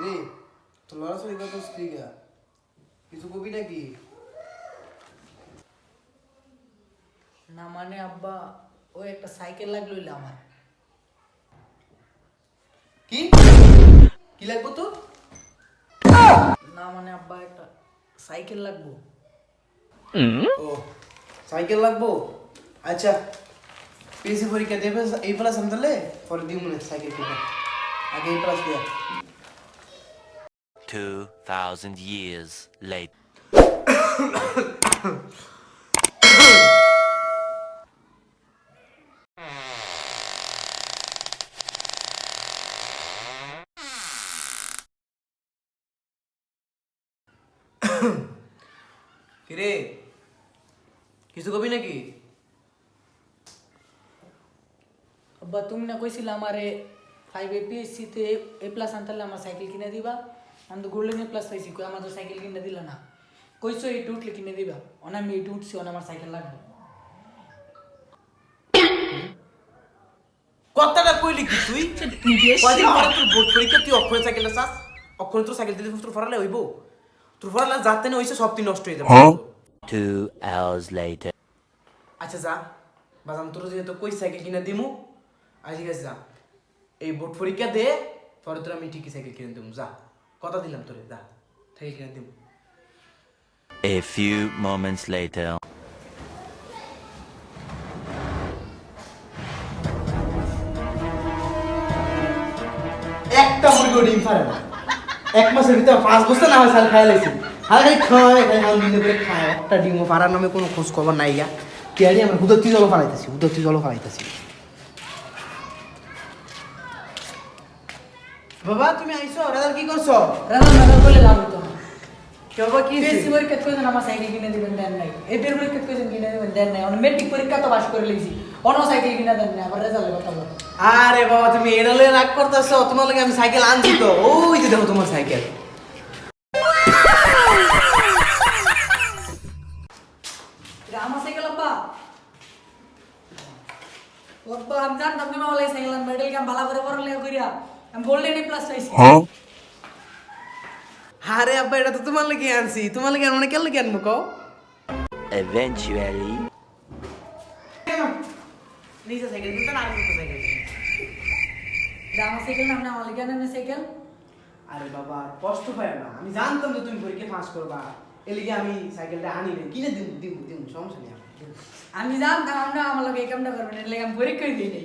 রে তোর লড়াচড়ি কত স্ত্রীকা কিছু কবি নাকি? না মানে আব্বা ওই একটা সাইকেল লাগলো আমার। কি কি লাগবো তো? না মানে আব্বা একটা সাইকেল লাগবো। ও সাইকেল লাগবো, আচ্ছা পিএসসি পরীক্ষা দেবে এই প্লাস আনতে পরে দিই মনে সাইকেল কিনে আগে এই প্লাস দিয়া 2000 years later. কিরে কিছু কবি নাকি? আব্বা তুমি না কইছিলা আমারে 5 এপিএসসি তে এ প্লাস আনতে আমার সাইকেল কিনে দিবা। আমি তো গোল্ডেন এ প্লাস পাইছি, কই আমার তো সাইকেল কিনে দিলা না। কইছো এইটু উঠলে কিনে দিবা, অন আমি এইটু উঠছি, অন আমার সাইকেল লাগবে। কথাটা কইলি কি তুই? কয়দিন পরে তোর বোর্ড পরীক্ষা, তুই অক্ষরে সাইকেলটা চাস? অক্ষরে তোর সাইকেল দিলে তোর ফরালে হইব? তোর ফরালে যাতে না হইছে সব তুই নষ্ট হয়ে যাবে। 2 hours later. আচ্ছা যা বাজান, তোর যেহেতু কই সাইকেল কিনে দিমু, আজ ঠিক আছে যা, এই বোর্ড পরীক্ষা দে, পরে তোর আমি ঠিকই সাইকেল কিনে দিমু। যা কথা দিলাম তোরে, যা সাইকেল কিনে দিমু। A few moments later. একটা মুরগিও ডিম পারে না, এক মাসের ভিতরে 5 বছর না হয় সাল খাই লাইছি, আর খালি খায় খালি হাল দিনে করে খায়, একটা ডিমও পারার নামে কোনো খোঁজ খবর নাই গা। কেয়ারি আমরা হুদত্তি জল ফালাইতেছি, হুদত্তি জল ফালাইতেছি। বাবা তুমি আইছো, রেজাল্ট কি করছো? রানা রানা বলে লাভ হতো না। কে বাবা কি এপিএসসি পরীক্ষা কইছেন আমার সাইকেল কিনে দিবেন দেন নাই, এপিএর পরীক্ষা কইছেন কিনে দিবেন দেন নাই, অন মেট্রিক পরীক্ষা তো পাস করে লইছি, অন সাইকেল কিনে দেন না, আবার রেজাল্টের কথা বল। আরে বাবা তুমি এড়ালে রাগ করতেছো, তোমার লাগে আমি সাইকেল আনছি তো, ওই যে দেখো তোমার সাইকেল। এটা আমার সাইকেল আব্বা। আব্বা আমি জানতাম তুমি আমার লাগে সাইকেল আনবে, এটাকে আমি ভালো করে পড়ালেখা কইরা আমি গোল্ডেন এ প্লাস পাইছি। আরে আব্বা এটা তো তোমার লাগে আনছি, তোমার লাগে মানে কেন লাগে আনবো কও? Eventually. নিজে সাইকেল কিনতে না, আর কিনতে সাইকেল কিনতে। এটা আমার সাইকেল না, আপনি আমার লাগে আনেন সাইকেল। আরে বাবা কষ্ট পায় না, আমি জানতাম যে তুমি পরীক্ষা পাস করবা, এলিগে আমি সাইকেলটা আনি নাই, কিনে দিমু দিমু দিমু, সমস্যা নেই। আমি জানতাম আপনি আমার লাগে এই কামটা করবেন, এর লাগে আমি পরীক্ষাই দিই নাই।